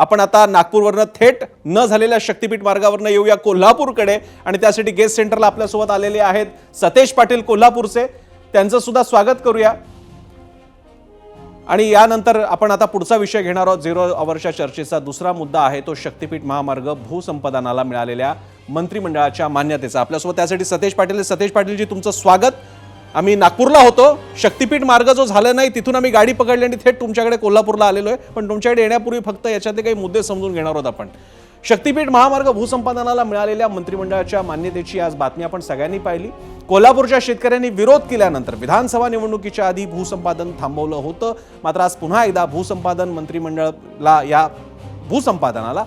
आपण आता नागपूरवरनं थेट न झालेल्या शक्तीपीठ मार्गावरनं येऊया कोल्हापूरकडे आणि त्यासाठी गेस्ट सेंटरला आपल्यासोबत आलेले आहेत सतेज पाटील कोल्हापूरचे. त्यांचं सुद्धा स्वागत करूया आणि यानंतर आपण आता पुढचा विषय घेणार आहोत. 0 अवरच्या चर्चेचा दुसरा मुद्दा आहे तो शक्तीपीठ महामार्ग भूसंपादनाला मिळालेल्या मंत्रिमंडळाच्या मान्यतेचा. आपल्यासोबत त्यासाठी सतेज पाटील. सतेज पाटीलजी, तुमचं स्वागत. आम्ही नागपूरला होतो, शक्तीपीठ मार्ग जो झाला नाही तिथून आम्ही गाडी पकडली आणि थेट तुमच्याकडे कोल्हापूरला आलेलो आहे. पण तुमच्याकडे येण्यापूर्वी फक्त याच्यातले काही मुद्दे समजून घेणार आहोत आपण. शक्तीपीठ महामार्ग भूसंपादनाला मिळालेल्या मंत्रिमंडळाच्या मान्यतेची आज बातमी आपण सगळ्यांनी पाहिली. कोल्हापूरच्या शेतकऱ्यांनी विरोध केल्यानंतर विधानसभा निवडणुकीच्या आधी भूसंपादन थांबवलं होतं. मात्र आज पुन्हा एकदा भूसंपादन मंत्रिमंडळाला या भूसंपादनाला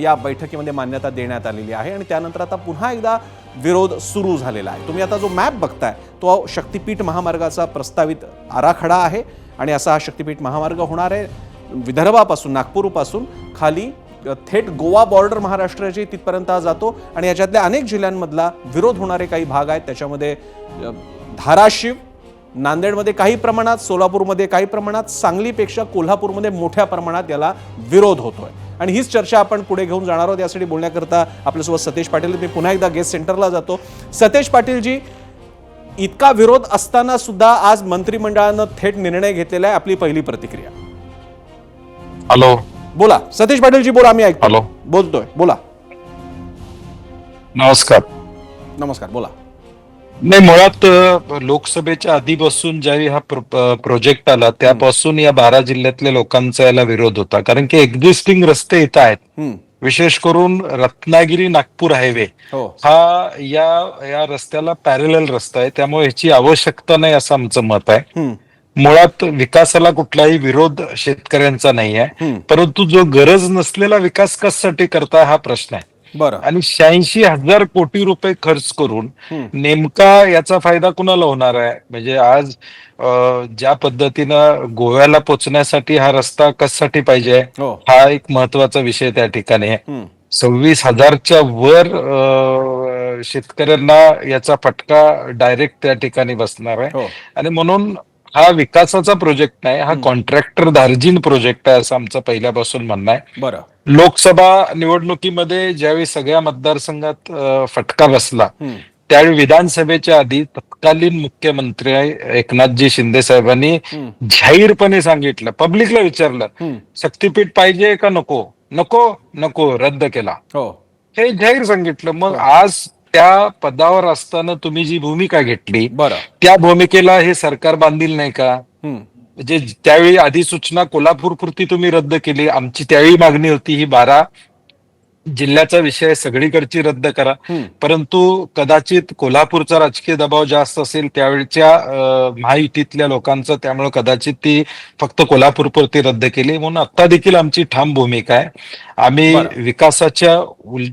या बैठकीमध्ये मान्यता देण्यात आलेली आहे आणि त्यानंतर आता पुन्हा एकदा विरोध सुरू झालेला आहे. तुम्ही आता जो मॅप बघताय तो शक्तीपीठ महामार्गाचा प्रस्तावित आराखडा आहे आणि असा हा शक्तीपीठ महामार्ग होणार आहे. विदर्भापासून नागपूरपासून खाली थेट गोवा बॉर्डर महाराष्ट्राची तिथपर्यंत जातो आणि याच्यातल्या अनेक जिल्ह्यांमधला विरोध होणारे काही भाग आहेत. त्याच्यामध्ये धाराशिव, नांदेडमध्ये काही प्रमाणात, सोलापूरमध्ये काही प्रमाणात, सांगलीपेक्षा कोल्हापूरमध्ये मोठ्या प्रमाणात याला विरोध होतोय आणि हीच चर्चा आपण पुढे घेऊन जाणार आहोत. यासाठी बोलण्याकरता आपल्यासोबत सतेज पाटील. मी पुन्हा एकदा गेस्ट सेंटरला जातो. सतेज पाटीलजी, इतका विरोध असताना सुद्धा आज मंत्रिमंडळानं थेट निर्णय घेतलेला आहे, आपली पहिली प्रतिक्रिया. हॅलो, बोला सतेज पाटीलजी, बोला. आम्ही ऐकतो. हॅलो, बोलतोय, बोला. नमस्कार. नमस्कार, बोला. नाही, मुळात लोकसभेच्या आधीपासून ज्यावेळी हा प्रोजेक्ट आला त्यापासून या 12 जिल्ह्यातल्या लोकांचा याला विरोध होता. कारण की एक्झिस्टिंग रस्ते इथं आहेत. विशेष करून रत्नागिरी नागपूर हायवे हा या रस्त्याला पॅरलल रस्ता आहे, त्यामुळे ह्याची आवश्यकता नाही असं आमचं मत आहे. मुळात विकासाला कुठलाही विरोध शेतकऱ्यांचा नाही आहे, परंतु जो गरज नसलेला विकास कशासाठी करता हा प्रश्न आहे. बरं. आणि 86,000 कोटी रुपये खर्च करून नेमका याचा फायदा कुणाला होणार आहे? म्हणजे आज ज्या पद्धतीनं गोव्याला पोहोचण्यासाठी हा रस्ता कशासाठी पाहिजे हा एक महत्वाचा विषय त्या ठिकाणी आहे. 26,000च्या वर शेतकऱ्यांना याचा फटका डायरेक्ट त्या ठिकाणी बसणार आहे आणि म्हणून हा विकासाचा प्रोजेक्ट नाही, हा कॉन्ट्रॅक्टर धार्जिन प्रोजेक्ट आहे असं आमचं पहिल्यापासून म्हणणं आहे. बरं. लोकसभा निवडणुकीमध्ये ज्यावेळी सगळ्या मतदारसंघात फटका बसला त्यावेळी विधानसभेच्या आधी तत्कालीन मुख्यमंत्री एकनाथजी शिंदे साहेबांनी जाहीरपणे सांगितलं, पब्लिकला विचारलं, शक्तीपीठ पाहिजे का नको? नको, नको, रद्द केला. हे जाहीर सांगितलं. मग आज त्या पदावर असताना तुम्ही जी भूमिका घेतली त्या भूमिकेला हे सरकार बांधील नाही का? म्हणजे त्यावेळी अधिसूचना कोल्हापूरपुरती तुम्ही रद्द केली. आमची त्यावेळी मागणी होती ही 12 जिल्ह्याचा विषय सगळीकडची रद्द करा, परंतु कदाचित कोल्हापूरचा राजकीय दबाव जास्त असेल त्यावेळच्या महायुतीतल्या लोकांचं, त्यामुळे कदाचित ती फक्त कोल्हापूरपुरती रद्द केली. म्हणून आता देखील आमची ठाम भूमिका आहे, आम्ही विकासाच्या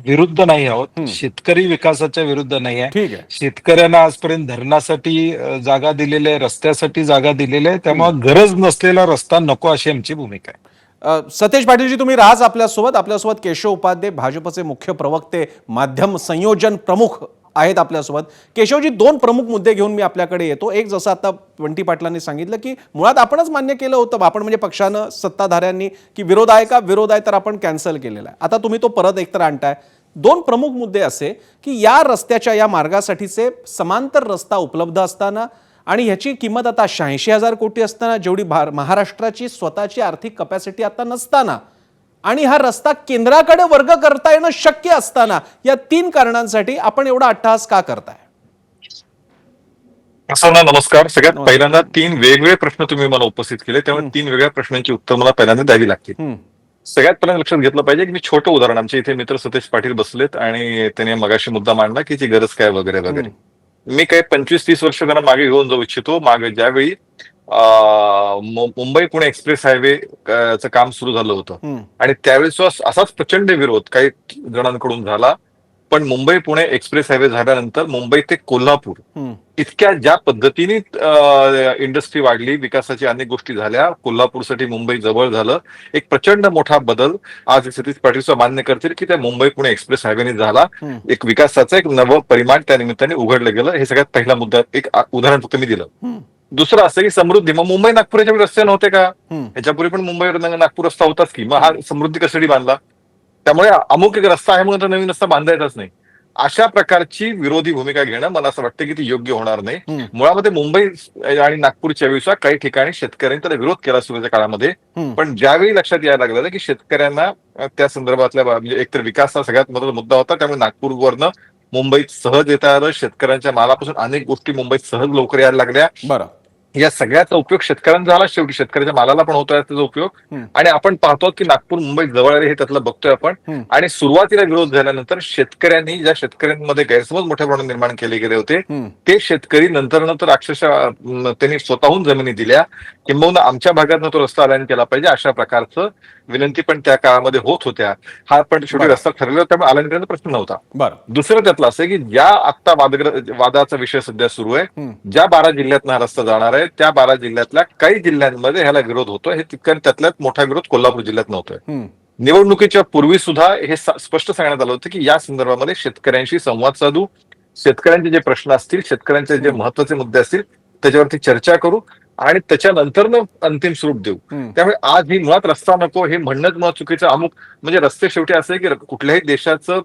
विरुद्ध नाही आहोत, शेतकरी विकासाच्या विरुद्ध नाही आहे. शेतकऱ्यांना आजपर्यंत धरणासाठी जागा दिलेली आहे, रस्त्यासाठी जागा दिलेली आहे, त्यामुळे गरज नसलेला रस्ता नको अशी आमची भूमिका आहे. सतेज पाटीलजी, तुम्ही राज आपल्यासोबत केशव उपाध्ये, भाजपचे मुख्य प्रवक्ते, माध्यम संयोजन प्रमुख आहेत आपल्यासोबत. केशवजी, 2 प्रमुख मुद्दे घेऊन मी आपल्याकडे येतो. एक, जसं आता बंटी पाटलांनी सांगितलं की मुळात आपणच मान्य केलं होतं, आपण म्हणजे पक्षानं, सत्ताधाऱ्यांनी, की विरोध आहे का, विरोध आहे तर आपण कॅन्सल केलेला आहे. आता तुम्ही तो परत एकतर आणताय. 2 प्रमुख मुद्दे असे की या रस्त्याच्या, या मार्गासाठीचे समांतर रस्ता उपलब्ध असताना आणि ह्याची किंमत आता 86,000 कोटी असताना, जेवढी महाराष्ट्राची स्वतःची आर्थिक कपॅसिटी आता नसताना, आणि हा रस्ता केंद्राकडे वर्ग करता येणं शक्य असताना, या 3 कारणांसाठी आपण एवढा अट्टहास का करताय? नमस्कार. सगळ्यात पहिल्यांदा 3 वेगवेगळे प्रश्न तुम्ही मला उपस्थित केले, त्यामुळे 3 वेगळ्या प्रश्नांची उत्तर मला पहिल्यांदा द्यावी लागतील. सगळ्यात पहिल्यांदा लक्षात घेतलं पाहिजे की मी छोटं उदाहरण, आमच्या इथे मित्र सतेज पाटील बसलेत आणि त्यांनी मगाशी मुद्दा मांडला की ती गरज काय वगैरे वगैरे. मी काही 25-30 वर्ष त्यांना मागे घेऊन जाऊ इच्छितो. मागे ज्यावेळी मुंबई पुणे एक्सप्रेस हायवे चं काम सुरू झालं होतं आणि त्यावेळेस असाच प्रचंड विरोध काही जणांकडून झाला, पण मुंबई पुणे एक्सप्रेस हायवे झाल्यानंतर मुंबई ते कोल्हापूर इतक्या ज्या पद्धतीने इंडस्ट्री वाढली, विकासाची अनेक गोष्टी झाल्या, कोल्हापूरसाठी मुंबई जवळ झालं, एक प्रचंड मोठा बदल आज सतीश पाटील मान्य करतील की त्या मुंबई पुणे एक्सप्रेस हायवेने झाला. एक विकासाचं एक नवं परिमाण त्या निमित्ताने उघडलं गेलं. हे सगळ्यात पहिला मुद्दा, एक उदाहरण फक्त मी दिलं. दुसरं असं की समृद्धी, मग मुंबई नागपूरच्या वेळी रस्ते नव्हते का? हम्म. ह्याच्यापूर्वी पण मुंबई नागपूर रस्ता होताच की, मग हा समृद्धी कशासाठी बांधला? त्यामुळे अमुक एक रस्ता आहे म्हणून तर नवीन रस्ता बांधायचाच नाही. अशा प्रकारची विरोधी भूमिका घेणं मला असं वाटतं की ती योग्य होणार नाही. हम्म. मुळामध्ये मुंबई आणि नागपूरच्या वेळेस काही ठिकाणी शेतकऱ्यांनी त्याला विरोध केला सुरुवातीच्या काळामध्ये. हम्म. पण ज्यावेळी लक्षात यायला लागलं की शेतकऱ्यांना त्या संदर्भातल्या म्हणजे एकतर विकास हा सगळ्यात महत्त्वाचा मुद्दा होता, त्यामुळे नागपूरवरनं मुंबईत सहज येता आलं. शेतकऱ्यांच्या मालापासून अनेक गोष्टी मुंबईत सहज लवकर यायला लागल्या. बरं. या सगळ्याचा उपयोग शेतकऱ्यांना झाला, शेवटी शेतकऱ्याच्या मालाला पण होतोय त्याचा उपयोग. हम्म. आणि आपण पाहतो की नागपूर मुंबई जवळ आहे हे त्यातलं बघतोय आपण. हम्म. आणि सुरुवातीला विरोध झाल्यानंतर शेतकऱ्यांनी, ज्या शेतकऱ्यांमध्ये गैरसमज मोठ्या प्रमाणात निर्माण केले गेले होते, हम्म. ते शेतकरी नंतर अक्षरशः त्यांनी स्वतःहून जमिनी दिल्या, किंबहुना आमच्या भागातनं तो रस्ता आल्याने केला पाहिजे अशा प्रकारचं विनंती पण त्या काळामध्ये होत होत्या. हा पण शेवटी बरं. रस्ता ठरलेला होता, त्यामुळे आल्याने प्रश्न नव्हता. बरं. दुसरं त्यातलं असं की ज्या आत्ता वादाचा विषय सध्या सुरू आहे, हम्म. ज्या 12 जिल्ह्यातनं हा रस्ता जाणार आहे, त्या 12 जिल्ह्यातल्या काही जिल्ह्यांमध्ये ह्याला विरोध होतोय. हे तितकं त्यातल्यात मोठा विरोध कोल्हापूर जिल्ह्यात नव्हतोय. हम्म. निवडणुकीच्या पूर्वी सुद्धा हे स्पष्ट सांगण्यात आलं होतं की या संदर्भामध्ये शेतकऱ्यांशी संवाद साधू, शेतकऱ्यांचे जे प्रश्न असतील, शेतकऱ्यांचे जे महत्वाचे मुद्दे असतील त्याच्यावरती चर्चा करू आणि त्याच्यानंतर अंतिम स्वरूप देऊ. हम्म. त्यामुळे आज ही मुळात रस्ता नको हे म्हणणंच मुळात चुकीचं. अमुक म्हणजे रस्ते शेवटी असं आहे की कुठल्याही देशाचं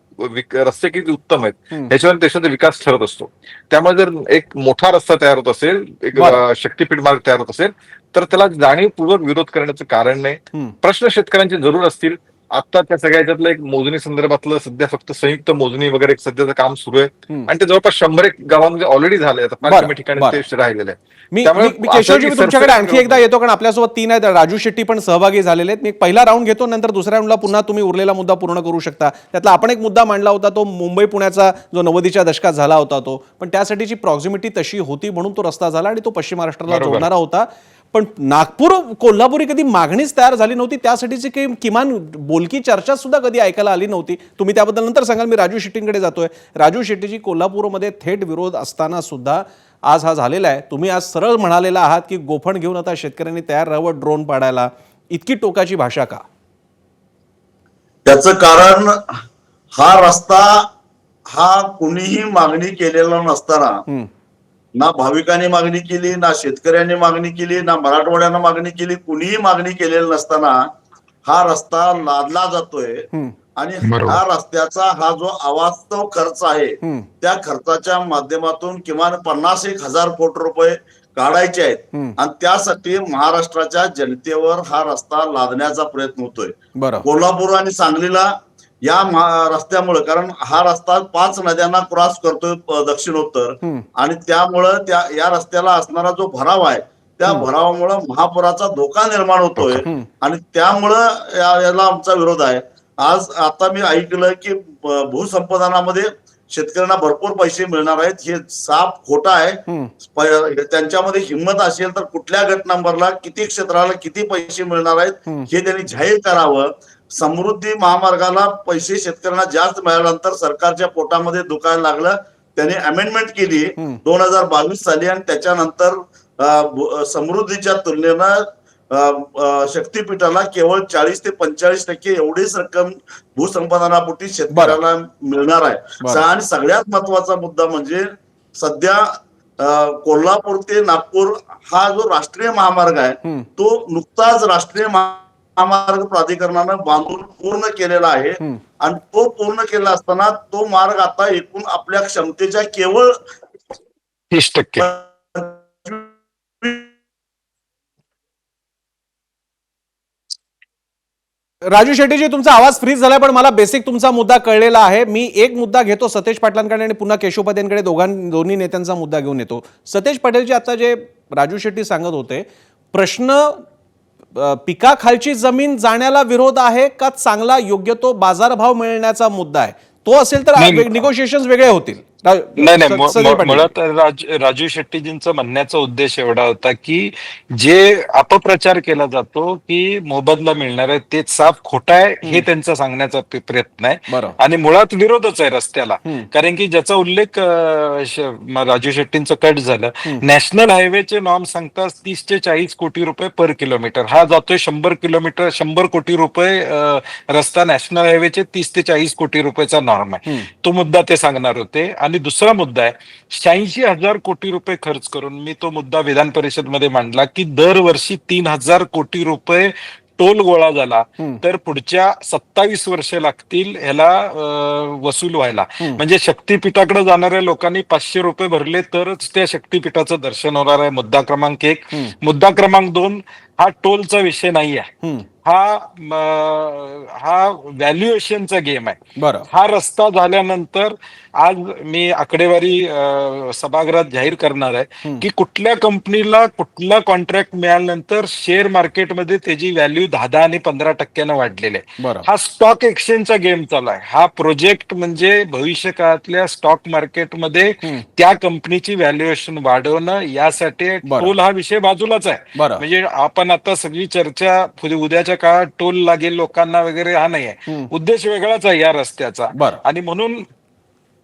रस्ते किती उत्तम आहेत हम्म. ह्याच्यावर देशाचा विकास ठरत असतो. त्यामुळे जर एक मोठा रस्ता तयार होत असेल, एक बरं. शक्तीपीठ मार्ग तयार होत असेल, तर त्याला जाणीवपूर्वक विरोध करण्याचं कारण नाही. हम्म. प्रश्न शेतकऱ्यांचे जरूर असतील. आता त्या सगळ्या ह्याच्यातलं एक मोजणी संदर्भातलं सध्या फक्त संयुक्त मोजणी वगैरे एक सध्याचं काम सुरू आहे. हम्म. आणि ते जवळपास 100 गावांमध्ये ऑलरेडी झाले. आता 5 बरं. ठिकाणी बरं. ते राहिलेले आहे. मी त्यामुळे मी- मी केशवजी, असं मी तुमच्याकडे सरसकट आणखी एकदा येतो, कारण आपल्यासोबत 3 आहेत. राजू शेट्टी पण सहभागी झालेले आहेत. मी एक पहिला राऊंड घेतो, नंतर दुसऱ्या राऊंडला पुन्हा तुम्ही उरलेला मुद्दा पूर्ण करू शकता. त्यातला आपण एक मुद्दा मांडला होता, तो मुंबई पुण्याचा जो 90च्या दशकात झाला होता तो, पण त्यासाठीची प्रॉक्झिमिटी तशी होती म्हणून तो रस्ता झाला आणि तो पश्चिम महाराष्ट्राला बरोबर. जोडणारा होता. पण नागपूर कोल्हापुरी कधी मागणीच तयार झाली नव्हती, त्यासाठीची काही किमान बोलकी चर्चा सुद्धा कधी ऐकायला आली नव्हती. तुम्ही त्याबद्दल नंतर सांगाल. मी राजू शेट्टींकडे जातोय. राजू शेट्टीजी, कोल्हापूरमध्ये थेट विरोध असताना सुद्धा आज हा झालेला आहे. तुम्ही आज सरळ म्हणालेला आहात की गोफण घेऊन आता शेतकऱ्यांनी तयार राहावं ड्रोन पाडायला. इतकी टोकाची भाषा का? त्याचं कारण हा रस्ता हा कुणीही मागणी केलेला नसताना, हम्म. ना भाविकांनी मागणी केली, ना शेतकऱ्यांनी मागणी केली, ना मराठवाड्यानं मागणी केली, कुणीही मागणी केलेली नसताना हा रस्ता लादला जातोय. हम्म. आणि बरोबर. हा रस्त्याचा हा जो अवास्तव खर्च आहे, हम्म. त्या खर्चाच्या माध्यमातून किमान 50,000 कोटी रुपये काढायचे आहेत. हम्म. आणि त्यासाठी महाराष्ट्राच्या जनतेवर हा रस्ता लादण्याचा प्रयत्न होतोय. बरं. कोल्हापूर आणि सांगलीला या रस्त्यामुळे, कारण हा रस्ता 5 नद्यांना क्रॉस करतोय दक्षिणोत्तर, हम्म. आणि त्यामुळं या रस्त्याला असणारा जो भराव आहे त्या भरावामुळे महापुराचा धोका निर्माण होतोय. हम्म. आणि त्यामुळं याला आमचा विरोध आहे. आज आता मी ऐकलं की भूसंपादनामध्ये शेतकऱ्यांना भरपूर पैसे मिळणार आहेत. हे साफ खोटा आहे. हम्म. त्यांच्यामध्ये हिंमत असेल तर कुठल्या गट नंबरला किती क्षेत्राला किती पैसे मिळणार आहेत हे त्यांनी जाहीर करावं. समृद्धी महामार्गाला पैसे शेतकऱ्यांना जास्त मिळाल्यानंतर सरकारच्या पोटामध्ये दुखायला लागलं. त्यांनी अमेंडमेंट केली 2022 साली, आणि त्याच्यानंतर समृद्धीच्या तुलनेनं शक्तीपीठाला केवळ 40 ते 45% एवढीच रक्कम भूसंपादनापोटी शेतकऱ्याला मिळणार आहे. आणि सगळ्यात महत्वाचा मुद्दा म्हणजे सध्या कोल्हापूर ते नागपूर हा जो राष्ट्रीय महामार्ग आहे तो नुकताच राष्ट्रीय महामार्ग प्राधिकरणानं बांधून पूर्ण केलेला आहे. आणि तो पूर्ण केला असताना तो मार्ग आता एकूण आपल्या क्षमतेच्या केवळ 30%. राजू शेट्टीजी, तुमचा आवाज फ्रीज झालाय, पण मला बेसिक तुमचा मुद्दा कळलेला आहे. मी एक मुद्दा घेतो सतेज पाटलांकडे आणि पुन्हा केशवपदेंकडे, दोन्ही नेत्यांचा मुद्दा घेऊन येतो. सतेज पाटीलजी, आता जे राजू शेट्टी सांगत होते, प्रश्न पिकाखालची जमीन जाण्याला विरोध आहे का चांगला योग्य तो बाजारभाव मिळण्याचा मुद्दा आहे? तो असेल तर निगोशिएशन्स वेगळे होतील. नाही, मुळात राजू शेट्टीजींचा म्हणण्याचा उद्देश एवढा होता की जे अपप्रचार केला जातो की मोबदला मिळणार आहे ते साफ खोटा आहे, हे त्यांचा सांगण्याचा प्रयत्न आहे. आणि मुळात विरोधच आहे रस्त्याला. कारण की ज्याचा उल्लेख राजू शेट्टींचं कट झालं, नॅशनल हायवेचे नॉर्म सांगतात 30 ते 40 कोटी रुपये पर किलोमीटर. हा जातोय 100 कोटी रुपये रस्ता. नॅशनल हायवेचे 30 ते 40 कोटी रुपयाचा नॉर्म आहे. तो मुद्दा ते सांगणार होते. आणि दुसरा मुद्दा आहे, 86,000 कोटी रुपये खर्च करून मी तो मुद्दा विधान परिषदमध्ये मांडला की दरवर्षी 3,000 कोटी रुपये टोल गोळा झाला तर पुढच्या 27 वर्ष लागतील ह्याला वसूल व्हायला. म्हणजे शक्तीपीठाकडे जाणाऱ्या लोकांनी 500 रुपये भरले तरच त्या शक्तीपीठाचं दर्शन होणार आहे. मुद्दा क्रमांक 1. मुद्दा क्रमांक 2, हा टोलचा विषय नाही आहे, हा व्हॅल्युएशनचा गेम आहे. बरं. हा रस्ता झाल्यानंतर आज मी आकडेवारी सभागृहात जाहीर करणार आहे की कुठल्या कंपनीला कुठला कॉन्ट्रॅक्ट मिळाल्यानंतर शेअर मार्केटमध्ये त्याची व्हॅल्यू 10 आणि 15% वाढलेली आहे. बरं. हा स्टॉक एक्सचेंजचा गेम चालू आहे. हा प्रोजेक्ट म्हणजे भविष्य काळातल्या स्टॉक मार्केटमध्ये त्या कंपनीची व्हॅल्युएशन वाढवणं, यासाठी टोल हा विषय बाजूलाच आहे. बरं. म्हणजे आपण आता सगळी चर्चा उद्याच्या काळात टोल लागेल लोकांना वगैरे हा नाही आहे. उद्देश वेगळाच आहे या रस्त्याचा. बरं. आणि म्हणून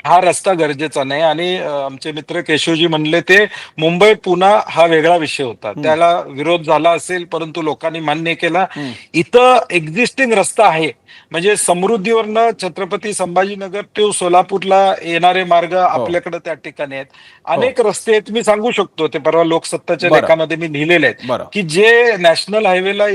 हा रस्ता गरजेचा नाही. आणि आमचे मित्र केशवजी म्हणले ते मुंबई पुणा हा वेगळा विषय होता, त्याला विरोध झाला असेल परंतु लोकांनी मान्य केला. इथं एक्झिस्टिंग रस्ता आहे, म्हणजे समृद्धीवरनं छत्रपती संभाजीनगर टू सोलापूरला येणारे मार्ग आपल्याकडे त्या ठिकाणी आहेत. अनेक रस्ते आहेत, मी सांगू शकतो, ते परवा लोकसत्ताच्या लेखामध्ये मी लिहिलेले आहेत की जे नॅशनल हायवेला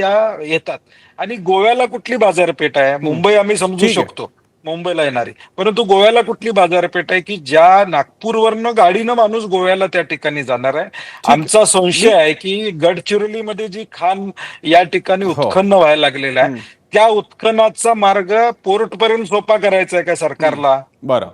येतात. आणि गोव्याला कुठली बाजारपेठ आहे? मुंबई आम्ही समजू शकतो, मुंबईला येणारी, परंतु गोव्याला कुठली बाजारपेठ आहे की ज्या नागपूरवरनं गाडीनं माणूस गोव्याला त्या ठिकाणी जाणार आहे? आमचा संशय आहे की गडचिरोलीमध्ये जी खाण या ठिकाणी उत्खनन व्हायला लागलेलं आहे, त्या उत्खननाचा मार्ग पोर्ट पर्यंत सोपा करायचा आहे का सरकारला? बरं,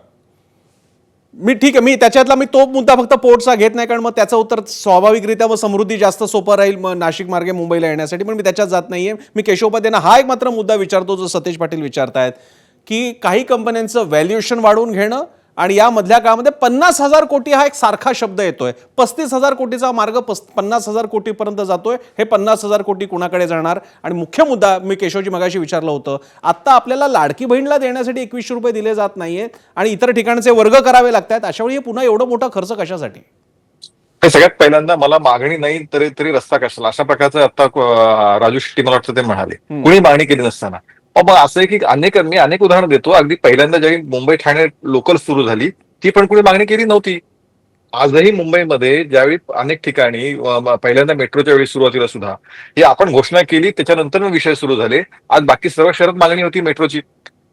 ठीक आहे. त्याच्यातला तो मुद्दा फक्त पोर्टचा घेत नाही, कारण मग त्याचं उत्तर स्वाभाविकरित्या व समृद्धी जास्त सोपं राहील मग नाशिक मार्गे मुंबईला येण्यासाठी, पण मी त्याच्यात जात नाहीये. मी केशव उपाध्यायांना हा एक मात्र मुद्दा विचारतो जो सतेज पाटील विचारतायत की काही कंपन्यांचं व्हॅल्युएशन वाढवून घेणं आणि यामधल्या काळामध्ये 50,000 कोटी हा एक सारखा शब्द येतोय. 35,000 कोटीचा मार्ग 50,000 कोटीपर्यंत जातोय. हे 50,000 कोटी कुणाकडे जाणार? आणि मुख्य मुद्दा मी केशवजी मगाशी विचारलं होतं, आता आपल्याला लाडकी बहीणला देण्यासाठी 2100 रुपये दिले जात नाहीयेत आणि इतर ठिकाणचे वर्ग करावे लागतात. अशा वेळी पुन्हा एवढा मोठा खर्च कशासाठी? सगळ्यात पहिल्यांदा मला मागणी नाही तरी रस्ता कशाला, अशा प्रकारचं आता राजू शेट्टी मला वाटतं ते म्हणाले, कुणी मागणी केली नसताना. मग असं आहे की मी अनेक उदाहरण देतो. अगदी पहिल्यांदा ज्यावेळी मुंबई ठाणे लोकल सुरू झाली ती पण कुणी मागणी केली नव्हती. आजही मुंबईमध्ये ज्यावेळी अनेक ठिकाणी पहिल्यांदा मेट्रोच्या वेळी सुरुवातीला सुद्धा ही आपण घोषणा केली, त्याच्यानंतर विषय सुरू झाले. आज बाकी सर्व शहरात मागणी होती मेट्रोची.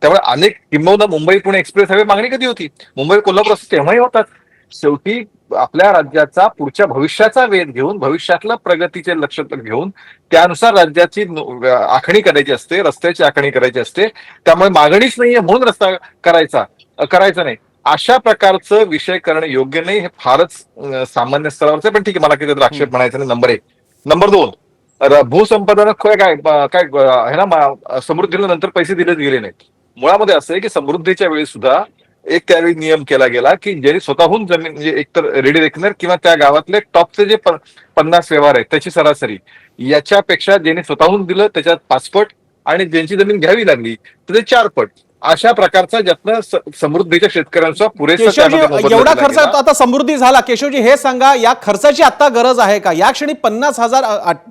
त्यामुळे अनेक किंबहुना मुंबई पुणे एक्सप्रेस हायवे मागणी कधी होती? मुंबई कोल्हापूर तेव्हाही होतात. शेवटी आपल्या राज्याचा पुढच्या भविष्याचा वेध घेऊन, भविष्यातल्या प्रगतीचे लक्ष घेऊन त्यानुसार राज्याची आखणी करायची असते, रस्त्याची आखणी करायची असते. त्यामुळे मागणीच नाहीये म्हणून रस्ता करायचा नाही, अशा प्रकारचं विषय करणं योग्य नाही. हे फारच सामान्य स्तरावरच आहे, पण ठीक आहे, मला काही आक्षेप म्हणायचा नाही. नंबर 1. नंबर 2, भूसंपादन काय आहे ना, समृद्धीला नंतर पैसे दिले गेले नाहीत. मुळामध्ये असं आहे की समृद्धीच्या वेळी सुद्धा एक त्यावेळी नियम केला गेला की ज्यांनी स्वतःहून जमीन, म्हणजे एकतर रेडी रेकनर किंवा त्या गावातले टॉपचे जे 50 व्यवहार आहेत त्याची सरासरी, याच्यापेक्षा ज्यांनी स्वतःहून दिलं त्याच्यात 5 पट आणि ज्यांची जमीन घ्यावी लागली त्याचे 4 पट, अशा प्रकारचा ज्यातनं समृद्धीच्या शेतकऱ्यांचा पुरेसा एवढा खर्च आता समृद्धी झाला. केशवजी हे सांगा, या खर्चाची आता गरज आहे का? या क्षणी 50,000,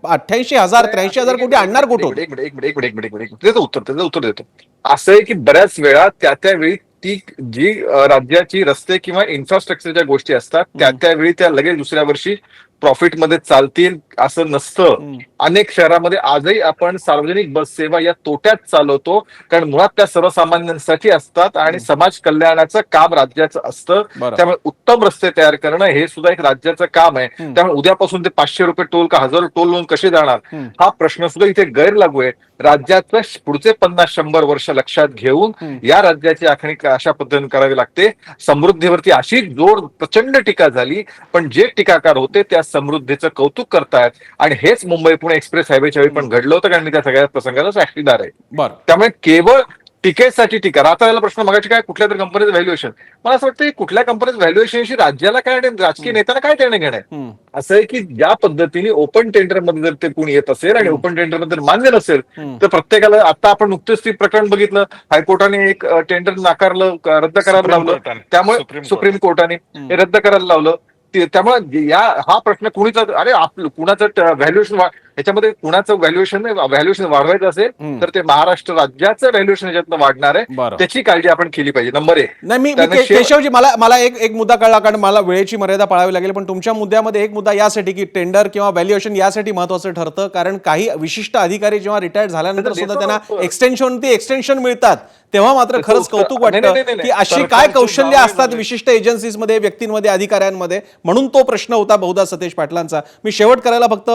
88,000, 83,000 कोटी आणणार कुठून? एक मिनिट त्याचं उत्तर देतो. असं आहे की बऱ्याच वेळा त्यावेळी ती जी राज्याची रस्ते किंवा इन्फ्रास्ट्रक्चरच्या गोष्टी असतात त्यावेळी त्या लगेच दुसऱ्या वर्षी प्रॉफिटमध्ये चालतील असं नसतं. अनेक शहरामध्ये आजही आपण सार्वजनिक बस सेवा या तोट्यात चालवतो, कारण मुळात त्या सर्वसामान्यांसाठी असतात आणि समाज कल्याणाचं काम राज्याचं असतं. त्यामुळे उत्तम रस्ते तयार करणं हे सुद्धा एक राज्याचं काम आहे. त्यामुळे उद्यापासून ते 500 रुपये टोल का 1000 टोल लोन कसे जाणार हा प्रश्न सुद्धा इथे गैरलागू आहे. राज्याचं पुढचे 50-100 वर्ष लक्षात घेऊन या राज्याची आखणी अशा पद्धतीने करावी लागते. समृद्धीवरती अशी जोर प्रचंड टीका झाली, पण जे टीकाकार होते त्या समृद्धीचं कौतुक करतायत आणि हेच मुंबई पुणे एक्सप्रेस हायवेच्या वेळी पण घडलं होतं, कारण मी त्या सगळ्या प्रसंगाला साक्षीदार आहे. त्यामुळे केवळ टिकेसाठी टीका. आता याला प्रश्न मगाची काय, कुठल्या तरी कंपनीचं व्हॅल्युएशन, मला असं वाटतं कुठल्या कंपनीचं व्हॅल्युएशनशी राज्याला काय, राजकीय नेत्यांना काय देणं घेणं आहे? असं आहे की ज्या पद्धतीने ओपन टेंडर मध्ये जर ते कोणी येत असेल आणि ओपन टेंडर मध्ये मान्य नसेल तर प्रत्येकाला, आता आपण नुकतेच ते प्रकरण बघितलं, हायकोर्टाने एक टेंडर नाकारलं, रद्द करायला लावलं. त्यामुळे सुप्रीम कोर्टाने हे रद्द करायला लावलं. त्यामुळे हा प्रश्न कुणीच, अरे कुणाचं व्हॅल्युएशन ह्याच्यामध्ये कुणाचं व्हॅल्युएशन वाढवायचं असेल तर ते महाराष्ट्र राज्याचं व्हॅल्युएशन याच्यातनं वाढणार बरं. आहे, त्याची काळजी आपण केली पाहिजे. नंबर 1. नाही मी केशवजी मला एक मुद्दा कळला, कारण मला वेळेची मर्यादा पाळावी लागेल, पण तुमच्या मुद्द्यामध्ये एक मुद्दा यासाठी की टेंडर किंवा व्हॅल्युएशन यासाठी महत्वाचं ठरतं, कारण काही विशिष्ट अधिकारी जेव्हा रिटायर्ड झाल्यानंतर सुद्धा त्यांना एक्सटेन्शन मिळतात, तेव्हा मात्र खरंच कौतुक वाटतं की अशी काय कौशल्य असतात विशिष्ट एजन्सीजमध्ये, व्यक्तींमध्ये, अधिकाऱ्यांमध्ये. म्हणून तो प्रश्न होता बहुधा सतेज पाटलांचा. मी शेवट करायला फक्त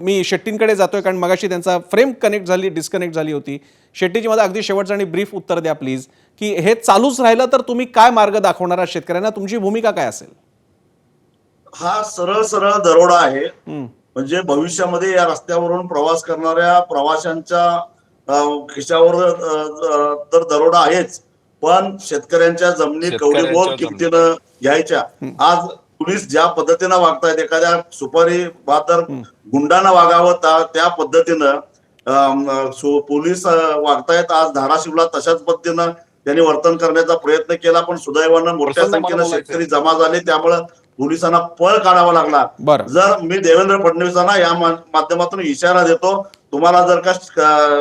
मी शेट्टींकडे जातोय, कारण मगाशी त्यांचा फ्रेम डिस्कनेक्ट झाली होती. शेट्टीजी, माझा अगदी शेवटचं आणि ब्रीफ उत्तर द्या प्लीज, की हे चालूच राहिलं तर तुम्ही काय मार्ग दाखवणार आहात शेतकऱ्यांना? तुमची भूमिका काय असेल? हा सरळ दरोडा आहे. म्हणजे भविष्यामध्ये या रस्त्यावरून प्रवास करणाऱ्या प्रवाशांच्या खिशावर तर दरोडा आहेच, पण शेतकऱ्यांच्या जमिनी कवडीमोल किमतीनं घ्यायच्या. आज पोलीस ज्या पद्धतीनं वागतायत, एखाद्या सुपारी बहादर गुंडानं वागावं त्या पद्धतीनं पोलीस वागतायत. आज धाराशिवला तशाच पद्धतीनं त्यांनी वर्तन करण्याचा प्रयत्न केला, पण सुदैवानं मोठ्या संख्येनं शेतकरी जमा झाले, त्यामुळे पोलिसांना पळ काढावा लागला. जर मी देवेंद्र फडणवीसांना या माध्यमातून इशारा देतो, तुम्हाला जर का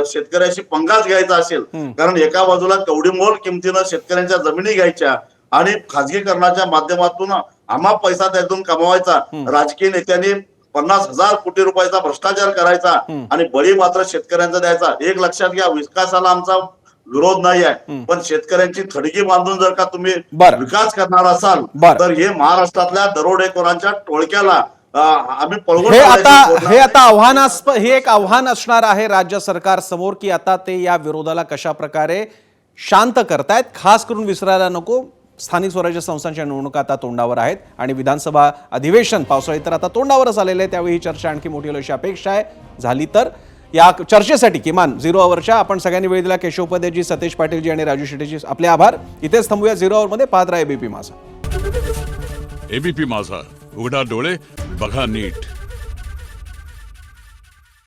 शेतकऱ्याशी पंगाच घ्यायचा असेल, कारण एका बाजूला कवडीमोल किमतीनं शेतकऱ्यांच्या जमिनी घ्यायच्या आणि खाजगीकरणाच्या माध्यमातून आम्हा पैसा त्यातून कमवायचा, राजकीय नेत्यांनी 50,000 कोटी रुपयाचा भ्रष्टाचार करायचा आणि बळी मात्र शेतकऱ्यांचा द्यायचा. एक लक्षात घ्या, विकासाला आमचा विरोध नाही आहे, पण शेतकऱ्यांची थडगी बांधून जर का तुम्ही विकास करणार असाल तर हे महाराष्ट्रातल्या दरोडेखोरांच्या टोळक्याला आम्ही पळवून हे एक आव्हान असणार आहे राज्य सरकार समोर, की आता ते या विरोधाला कशा प्रकारे शांत करतायत. खास करून विसरायला नको, स्थानिक स्वराज्य संस्थांच्या निवडणुका आता तोंडावर आहेत आणि विधानसभा अधिवेशन पावसाळी तर आता तोंडावरच आलेलं आहे. त्यावेळी ही चर्चा आणखी मोठी होईल अशी अपेक्षा आहे. झाली तर या चर्चेसाठी किमान 0 आवरच्या आपण सगळ्यांनी वेळ दिला. केशव उपाध्यायजी, सतेज पाटीलजी आणि राजू शेट्टीजी, आपले आभार. इथेच थांबूया 0 आवरमध्ये. पाहत राहा एबीपी माझा. एबीपी माझा, उघडा डोळे बघा नीट.